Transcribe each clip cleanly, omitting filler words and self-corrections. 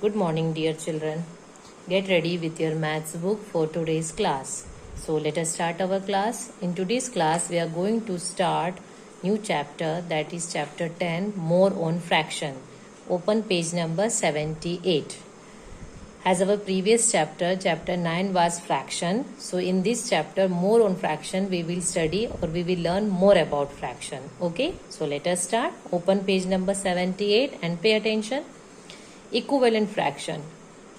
Good morning, dear children. Get ready with your maths book for today's class. So let us start our class. In today's class, we are going to start new chapter, that is chapter 10, more on fraction. Open page number 78. As our previous chapter, chapter 9 was fraction. So in this chapter, more on fraction, we will study or we will learn more about fraction. Okay, so let us start. Open page number 78 and pay attention. Equivalent fraction.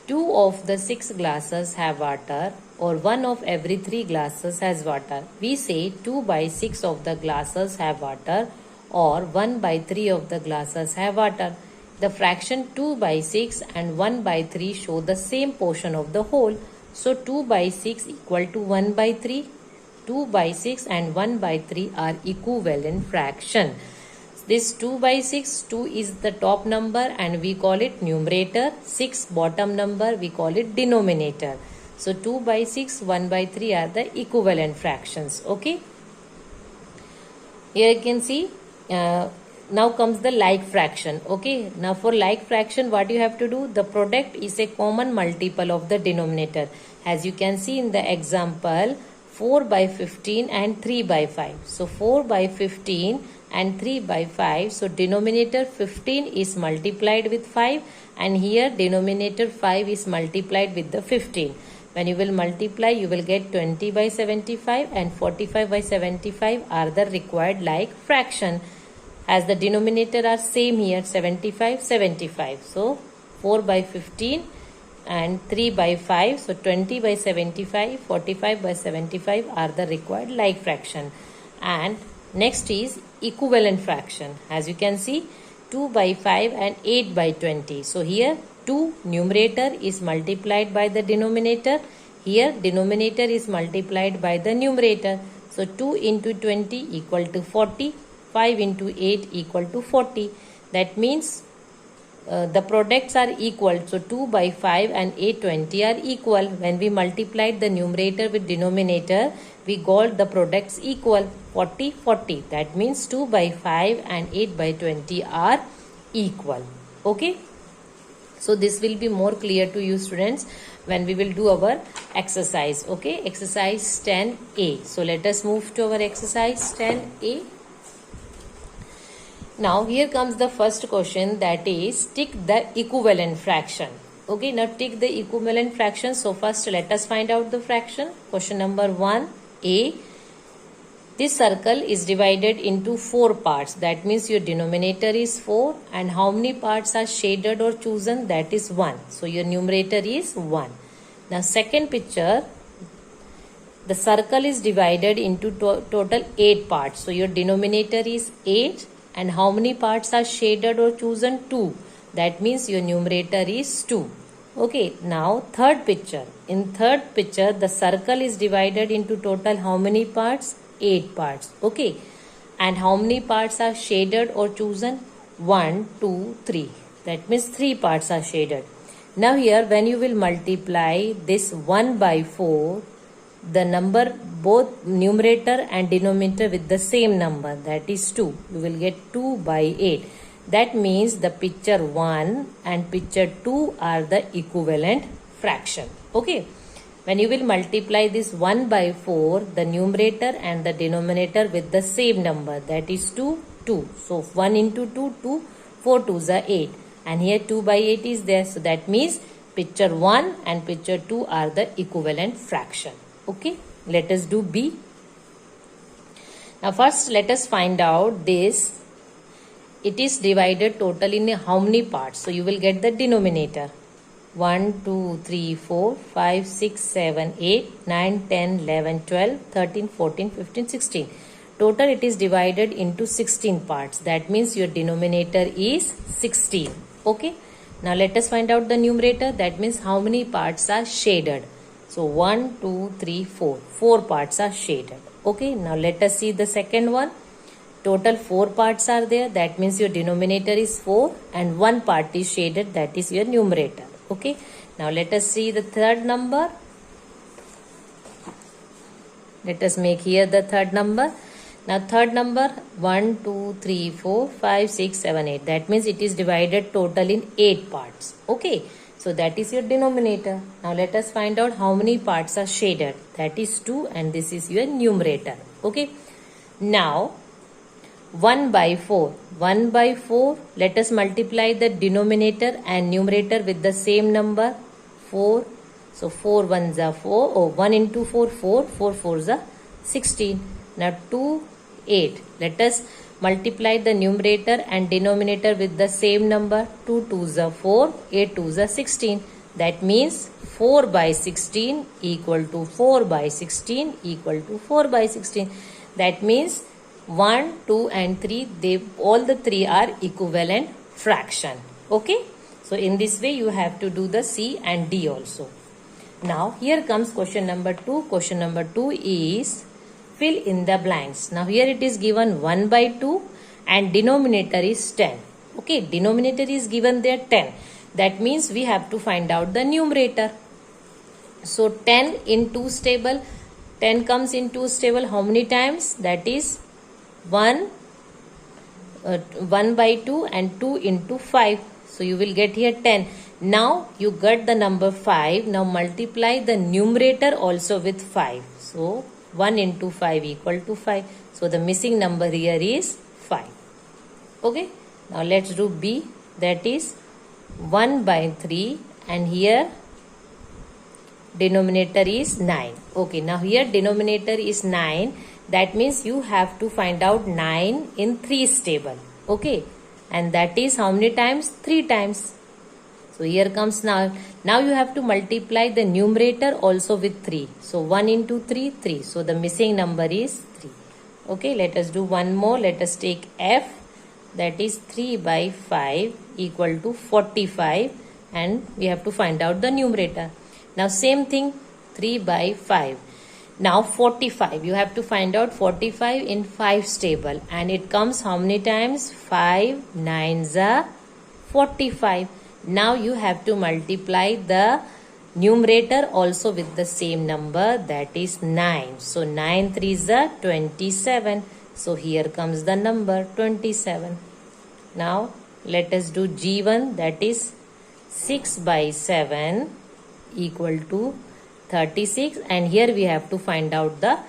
2 of the 6 glasses have water, or 1 of every 3 glasses has water. We say 2 by 6 of the glasses have water, or 1 by 3 of the glasses have water. The fraction 2 by 6 and 1 by 3 show the same portion of the whole. So 2 by 6 equal to 1 by 3. 2 by 6 and 1 by 3 are equivalent fraction. This 2 by 6, 2 is the top number and we call it numerator. 6 bottom number, we call it denominator. So 2 by 6, 1 by 3 are the equivalent fractions. Okay. Here you can see, now comes the like fraction. Okay. Now for like fraction, what you have to do? The product is a common multiple of the denominator. As you can see in the example, 4 by 15 and 3 by 5. So 4 by 15 and 3 by 5. So denominator 15 is multiplied with 5 and here denominator 5 is multiplied with the 15. When you will multiply, you will get 20 by 75 and 45 by 75 are the required like fraction. As the denominator are same here, 75, 75. So 4 by 15 and 3 by 5. So 20 by 75, 45 by 75 are the required like fraction. And next is equivalent fraction. As you can see, 2 by 5 and 8 by 20. So here 2 numerator is multiplied by the denominator. Here denominator is multiplied by the numerator. So 2 into 20 equal to 40. 5 into 8 equal to 40. That means the products are equal. So 2 by 5 and 820 are equal. When we multiplied the numerator with denominator, we got the products equal. 40, 40. That means 2 by 5 and 8 by 20 are equal. Okay. So this will be more clear to you students when we will do our exercise. Okay. Exercise 10A. So let us move to our exercise 10A. Now here comes the first question, that is tick the equivalent fraction. Okay, now tick the equivalent fraction. So first let us find out the fraction. Question number 1A. This circle is divided into 4 parts. That means your denominator is 4 and how many parts are shaded or chosen? That is 1. So your numerator is 1. Now second picture, the circle is divided into total 8 parts. So your denominator is 8. And how many parts are shaded or chosen? 2. That means your numerator is 2. Okay, now third picture. In third picture, the circle is divided into total how many parts? 8 parts. Okay, and how many parts are shaded or chosen? 1, 2, 3. That means 3 parts are shaded. Now here when you will multiply this 1 by 4, the number both numerator and denominator with the same number, that is 2. You will get 2 by 8. That means the picture 1 and picture 2 are the equivalent fraction. Okay. When you will multiply this 1 by 4, the numerator and the denominator with the same number, that is 2, 2. So 1 into 2, 2, 4 2s are 8. And here 2 by 8 is there. So that means picture 1 and picture 2 are the equivalent fraction. Okay, let us do B. Now first let us find out this. It is divided total in how many parts? So you will get the denominator. 1, 2, 3, 4, 5, 6, 7, 8, 9, 10, 11, 12, 13, 14, 15, 16. Total it is divided into 16 parts. That means your denominator is 16. Okay. Now let us find out the numerator. That means how many parts are shaded. So 1, 2, 3, 4. 4 parts are shaded. Okay. Now let us see the second one. Total 4 parts are there. That means your denominator is 4 and 1 part is shaded. That is your numerator. Okay. Now let us see the third number. Let us make here the third number. Now third number 1, 2, 3, 4, 5, 6, 7, 8. That means it is divided total in 8 parts. Okay. So that is your denominator. Now let us find out how many parts are shaded. That is 2 and this is your numerator. Okay. Now 1 by 4. 1 by 4. Let us multiply the denominator and numerator with the same number. 4. So 4 ones are 4. Oh, 1 into 4, 4. 4 fours are 16. Now 2, 8. Let us multiply the numerator and denominator with the same number. 2 twos are 4. 8 twos are 16. That means 4 by 16 equal to 4 by 16 equal to 4 by 16. That means 1, 2 and 3, all the three are equivalent fraction. Okay. So in this way you have to do the C and D also. Now here comes question number 2. Question number 2 is fill in the blanks. Now here it is given 1 by 2 and denominator is 10. Okay, denominator is given there 10. That means we have to find out the numerator. So 10 in 2's table. 10 comes in 2's table how many times? That is 1 by 2 and 2 into 5. So you will get here 10. Now you got the number 5. Now multiply the numerator also with 5. So 1 into 5 equal to 5. So the missing number here is 5. Okay. Now let's do B. That is 1 by 3 and here denominator is 9. Okay. Now here denominator is 9. That means you have to find out 9 in 3's table. Okay. And that is how many times? 3 times. So here comes now. Now you have to multiply the numerator also with 3. So 1 into 3, 3. So the missing number is 3. Okay, let us do one more. Let us take F. That is 3 by 5 equal to 45. And we have to find out the numerator. Now same thing, 3 by 5. Now 45. You have to find out 45 in 5's table. And it comes how many times? 5 9s are 45. Now you have to multiply the numerator also with the same number, that is 9. So 9 3s are 27. So here comes the number 27. Now let us do G1, that is 6 by 7 equal to 36, and here we have to find out the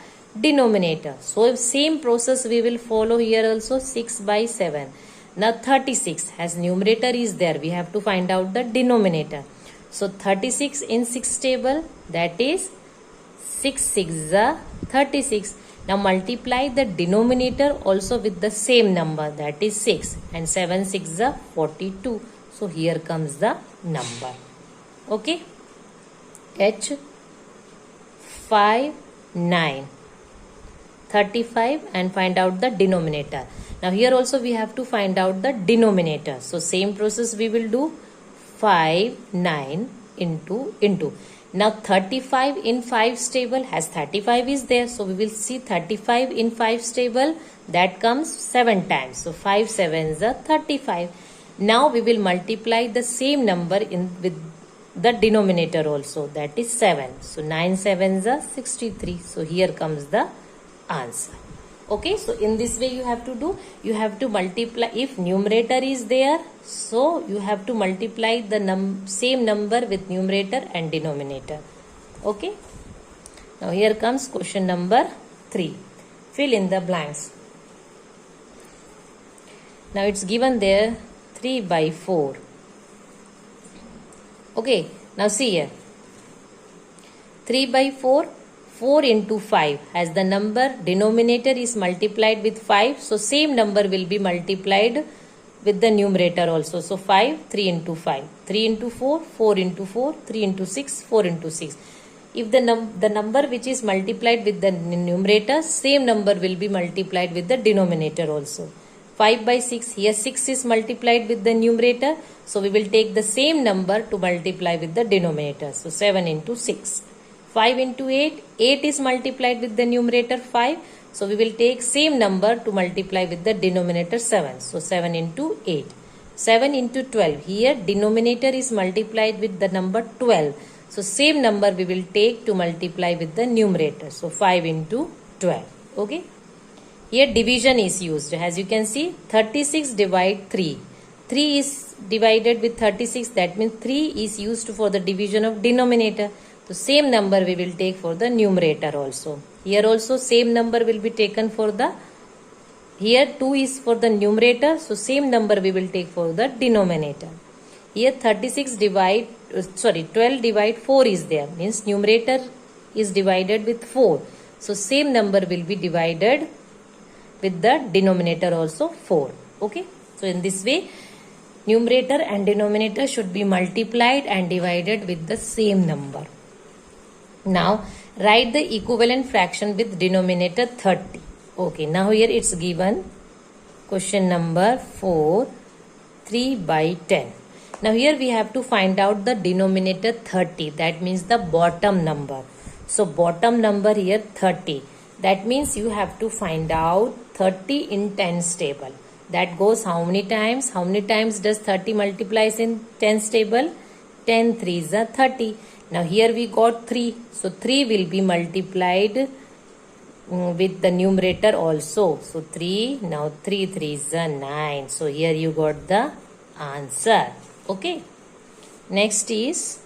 denominator. So same process we will follow here also. 6 by 7. Now 36 as numerator is there, we have to find out the denominator. So 36 in 6 table, that is 6 6 are 36. Now multiply the denominator also with the same number, that is 6, and 7 6 are 42. So here comes the number. Okay. H 5 9 35 and find out the denominator. Now here also we have to find out the denominator. So same process we will do. 5 9 into. Now 35 in 5's table, has 35 is there. So we will see 35 in 5's table, that comes 7 times. So 5 7s are 35. Now we will multiply the same number with the denominator also, that is 7. So 9 7s are 63. So here comes the answer. Okay, so in this way you have to do. You have to multiply, if numerator is there, so you have to multiply the same number with numerator and denominator. Okay. Now here comes question number 3. Fill in the blanks. Now it's given there 3 by 4. Okay, now see here. 3 by 4. 4 into 5 as the number denominator is multiplied with 5. So same number will be multiplied with the numerator also. So 5, 3 into 5. 3 into 4, 4 into 4, 3 into 6, 4 into 6. If the number which is multiplied with the numerator, same number will be multiplied with the denominator also. 5 by 6, here 6 is multiplied with the numerator. So we will take the same number to multiply with the denominator. So 7 into 6. 5 into 8, 8 is multiplied with the numerator 5. So we will take same number to multiply with the denominator 7. So 7 into 8. 7 into 12. Here denominator is multiplied with the number 12. So same number we will take to multiply with the numerator. So 5 into 12. Okay. Here division is used. As you can see, 36 divide 3. 3 is divided with 36, that means 3 is used for the division of denominator. So same number we will take for the numerator also. Here also same number will be taken for the, here 2 is for the numerator, so same number we will take for the denominator. Here 12 divide 4 is there, means numerator is divided with 4. So same number will be divided with the denominator also 4. Okay. So in this way, numerator and denominator should be multiplied and divided with the same number. Now write the equivalent fraction with denominator 30. Okay, now here it's given question number 4, 3 by 10. Now here we have to find out the denominator 30, that means the bottom number. So bottom number here 30, that means you have to find out 30 in tens table. That goes how many times? How many times does 30 multiplies in tens table? 10 3s are 30. Now here we got 3. So 3 will be multiplied with the numerator also. So 3, now 3 3s are 9. So here you got the answer. Okay. Next is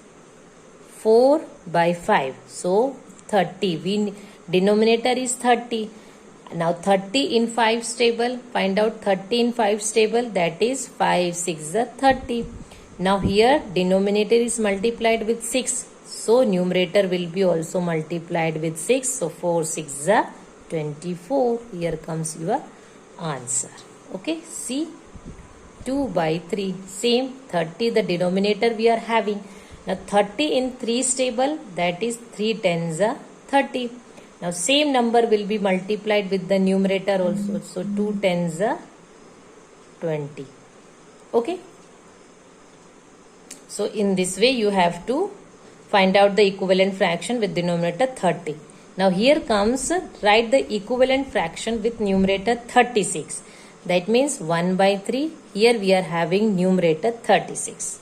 4 by 5. So 30. Denominator is 30. Now 30 in 5's table. Find out 30 in 5's table. That is 5 6 are 30. Now here denominator is multiplied with 6. So numerator will be also multiplied with 6. So 4 6 are 24. Here comes your answer. Okay. See. 2 by 3. Same 30 the denominator we are having. Now 30 in 3's table, that is 3 tens are 30. Now same number will be multiplied with the numerator also. So 2 tens are 20. Okay. So in this way you have to find out the equivalent fraction with denominator 30. Now here comes write the equivalent fraction with numerator 36. That means 1 by 3. Here we are having numerator 36.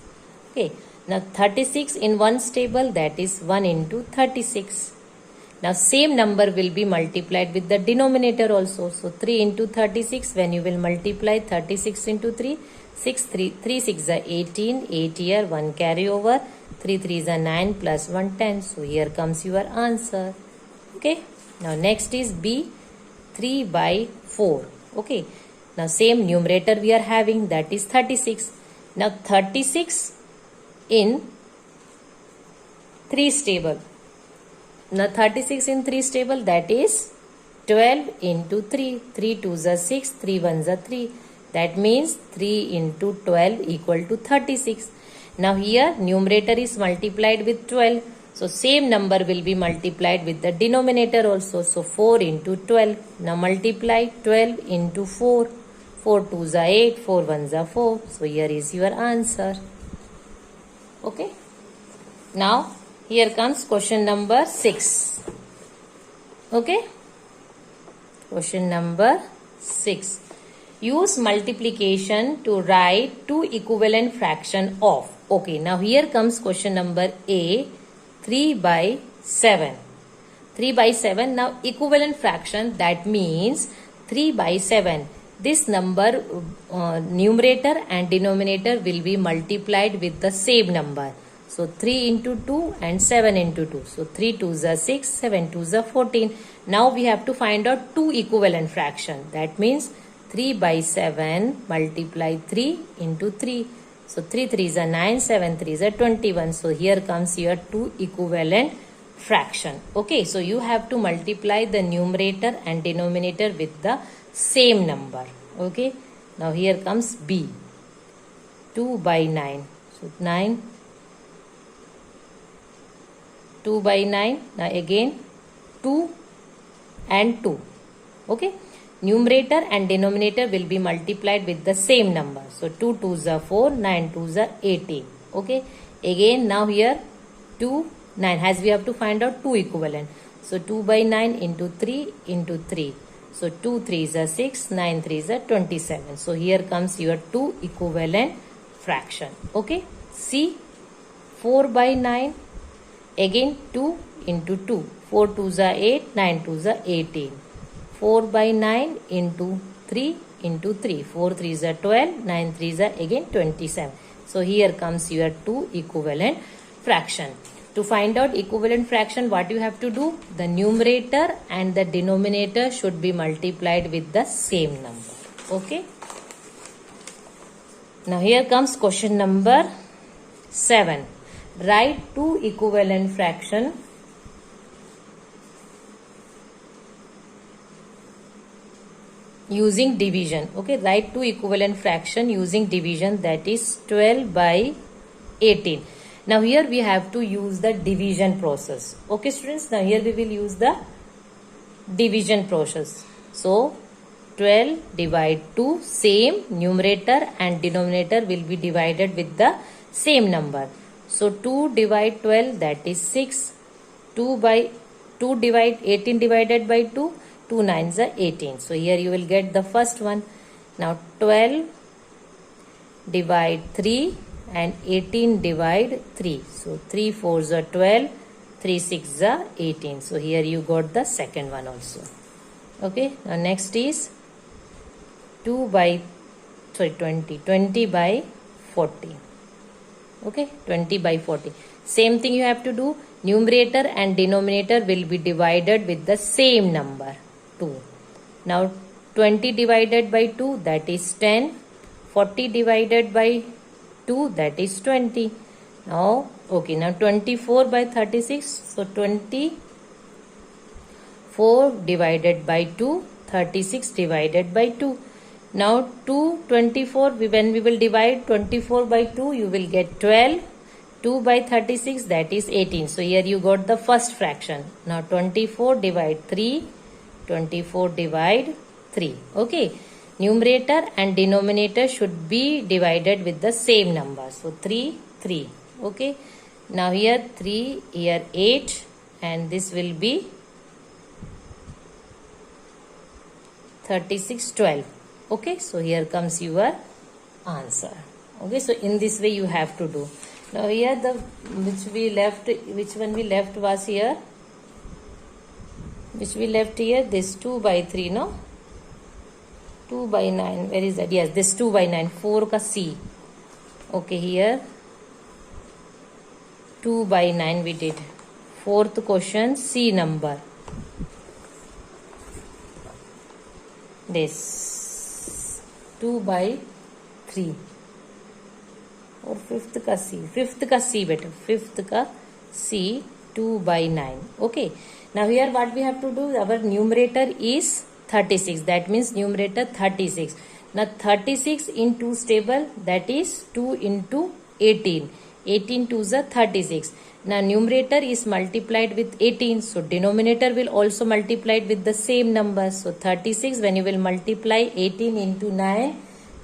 Okay. Now 36 in 1's table, that is 1 into 36. Now same number will be multiplied with the denominator also. So 3 into 36, when you will multiply 36 into 3, 3 6 are 18, 8 here, 1 carry over, 3 3s are 9 plus 1 10. So here comes your answer. Okay. Now next is B, 3 by 4. Okay. Now same numerator we are having, that is 36. Now 36 in 3's table. Now 36 in 3's table, that is 12 into 3. 3 2s are 6, 3 1s are 3. That means 3 into 12 equal to 36. Now here numerator is multiplied with 12. So same number will be multiplied with the denominator also. So 4 into 12. Now multiply 12 into 4. 4 2s are 8, 4 1s are 4. So here is your answer. Okay. Now here comes question number 6. Okay. Question number 6. Use multiplication to write two equivalent fraction of. Okay. Now here comes question number A, 3 by 7. 3 by 7. Now equivalent fraction, that means 3 by 7. This number numerator and denominator will be multiplied with the same number. So 3 into 2 and 7 into 2. So 3 2s are 6, 7 2s are 14. Now we have to find out two equivalent fraction. That means 3 by 7 multiply 3 into 3. So 3 3s are 9, 7 3s are 21. So here comes your two equivalent fraction. Okay, so you have to multiply the numerator and denominator with the same number. Okay, now here comes B, 2 by 9. So 9, 2 by 9. Now again 2 and 2. Okay, numerator and denominator will be multiplied with the same number. So 2 2s are 4, 9 2s are 18. Okay, again now here 2, 9, as we have to find out two equivalent. So 2 by 9 into 3 into 3. So 2 3s are 6, 9 3s are 27. So here comes your two equivalent fraction. Okay, see, 4 by 9, again 2 into 2. 4 2s are 8, 9 2s are 18. 4 by 9 into 3 into 3. 4 3s are 12, 9 3s are again 27. So here comes your two equivalent fraction. To find out equivalent fraction, what you have to do? The numerator and the denominator should be multiplied with the same number. Okay. Now here comes question number 7. Write two equivalent fraction using division. Okay, write two equivalent fraction using division, that is 12 by 18. Now here we have to use the division process. Okay students, now here we will use the division process. So 12 divide 2, same numerator and denominator will be divided with the same number. So 2 divide 12, that is 6. 2 divide 18 divided by 2, 2 nines are 18. So here you will get the first one. Now 12 divide 3 and 18 divide 3. So 3 4s are 12, 3 6s are 18. So here you got the second one also. Okay, now next is 20 by 40. Okay, 20 by 40. Same thing you have to do. Numerator and denominator will be divided with the same number, 2. Now 20 divided by 2, that is 10. 40 divided by 2, that is 20. Now, okay, now 24 by 36. So 24 divided by 2, 36 divided by 2. Now 24, when we will divide 24 by 2, you will get 12. 2 by 36, that is 18. So here you got the first fraction. Now 24 divide 3, 24 divide 3. Okay. Numerator and denominator should be divided with the same number. So 3, 3. Okay. Now here 3, here 8, and this will be 36, 12. Okay. So here comes your answer. Okay. So in this way you have to do. Now here which one we left was here? Which we left here? This 2 by 3, no? 2 by 9. Where is that? Yes, this 2 by 9. 4 ka C. Okay, here 2 by 9 we did. Fourth question, C number. This 2 by 3. और fifth का C बेटा, fifth का C, 2 by 9. Okay. Now here what we have to do? Our numerator is 36. That means numerator 36. Now 36 in 2's table, that is 2 into 18. 18 2s are 36. Now numerator is multiplied with 18. So denominator will also multiplied with the same number. So 36, when you will multiply 18 into 9,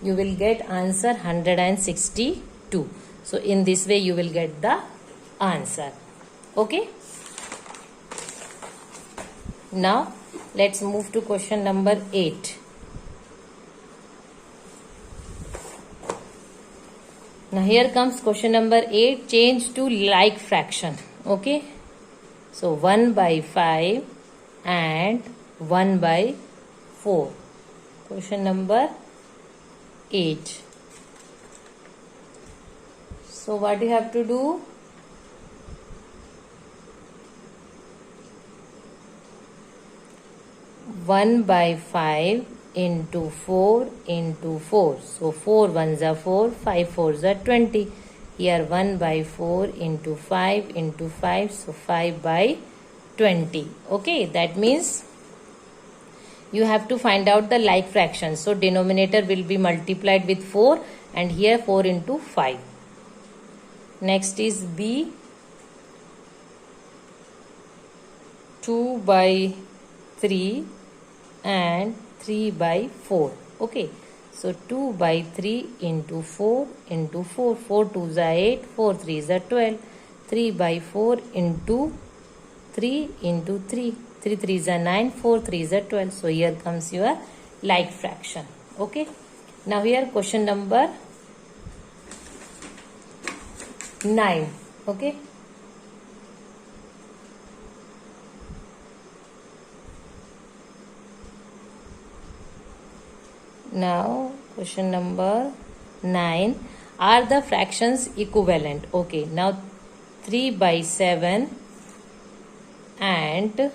you will get answer 162. So in this way you will get the answer. Okay. Now let's move to question number 8. Now here comes question number 8. Change to like fraction. Okay. So 1 by 5 and 1 by 4. Question number 8. So what you have to do? One by 5 into 4 into 4. So 4 1s are 4, 5 4s are 20. Here 1 by 4 into 5 into 5. So 5 by 20. Okay, that means you have to find out the like fraction. So denominator will be multiplied with 4 and here 4 into 5. Next is B. 2 by 3 and 3 by 4. Okay. So 2 by 3 into 4 into 4. 4 2s are 8. 4 3s are 12. 3 by 4 into 3 into 3. 3 3s are 9. 4 3s are 12. So here comes your like fraction. Okay. Now here question number 9. Okay. Now question number 9. are the fractions equivalent? Okay, now 3 by 7 and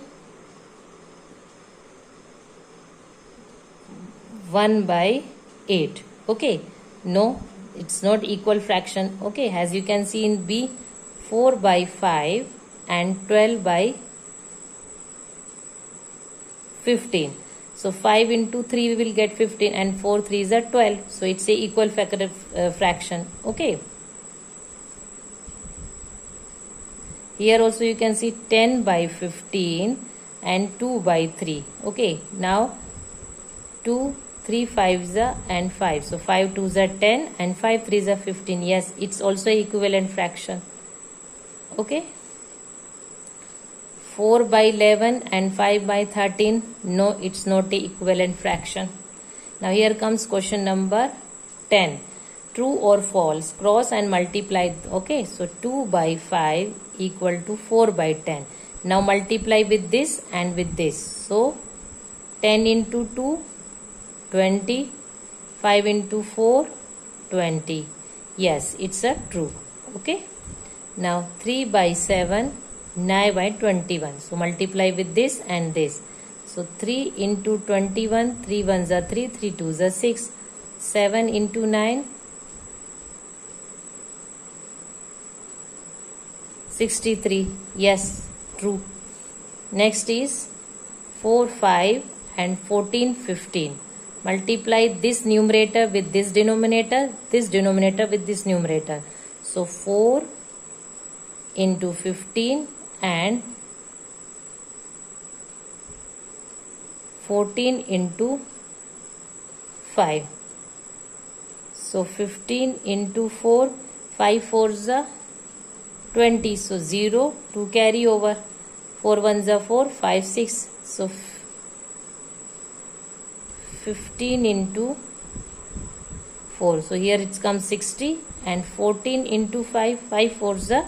1 by 8. Okay, no, it's not equal fraction. Okay, as you can see in B, 4 by 5 and 12 by 15. So 5 into 3 we will get 15 and 4 3s are 12. So it's a equal factor fraction. Okay. Here also you can see 10 by 15 and 2 by 3. Okay. Now 2, 3 5s are and 5. So 5 2s are 10 and 5 3s are 15. Yes, it's also equivalent fraction. Okay. 4 by 11 and 5 by 13. No, it's not a equivalent fraction. Now here comes question number 10. True or false? Cross and multiply. Okay, so 2 by 5 equal to 4 by 10. Now multiply with this and with this. So 10 into 2, 20. 5 into 4, 20. Yes, it's a true. Okay. Now 3 by 7, 9 by 21. So multiply with this and this. So 3 into 21, 3 1s are 3, 3 2s are 6. 7 into 9, 63. Yes, true. Next is 4 5 and 14 15. Multiply this numerator with this denominator with this numerator. So 4 into 15 and 14 into 5. So 15 into 4, 5 4s are 20. So 0 to carry over. 4 1s are 4, 5 6. So 15 into 4. So here it comes 60 and 14 into 5, 5 4s are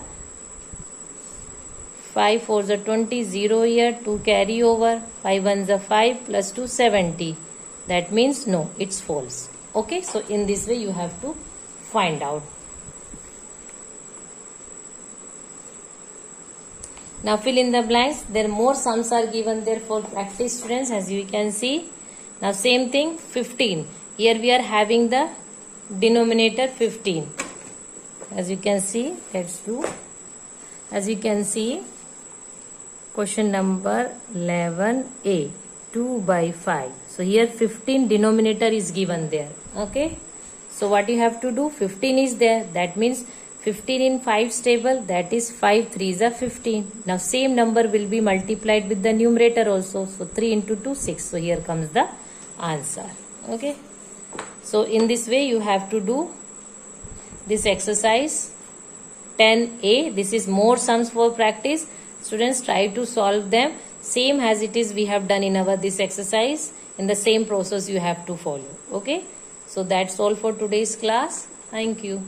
5 4s are 20, 0 here, 2 carry over, 5 1s are 5 plus 2, 70. That means no, it's false. Okay, so in this way you have to find out. Now fill in the blanks. There more sums are given there for practice, students, as you can see. Now same thing, 15. Here we are having the denominator 15. As you can see, let's do. As you can see, question number 11A, 2 by 5. So here 15 denominator is given there. Okay. So what you have to do, 15 is there. That means 15 in 5's table, that is 5 3s are 15. Now same number will be multiplied with the numerator also. So 3 into 2, 6. So here comes the answer. Okay. So in this way you have to do this exercise 10A. This is more sums for practice. Students, try to solve them same as it is we have done in our this exercise. In the same process you have to follow. Okay. So that's all for today's class. Thank you.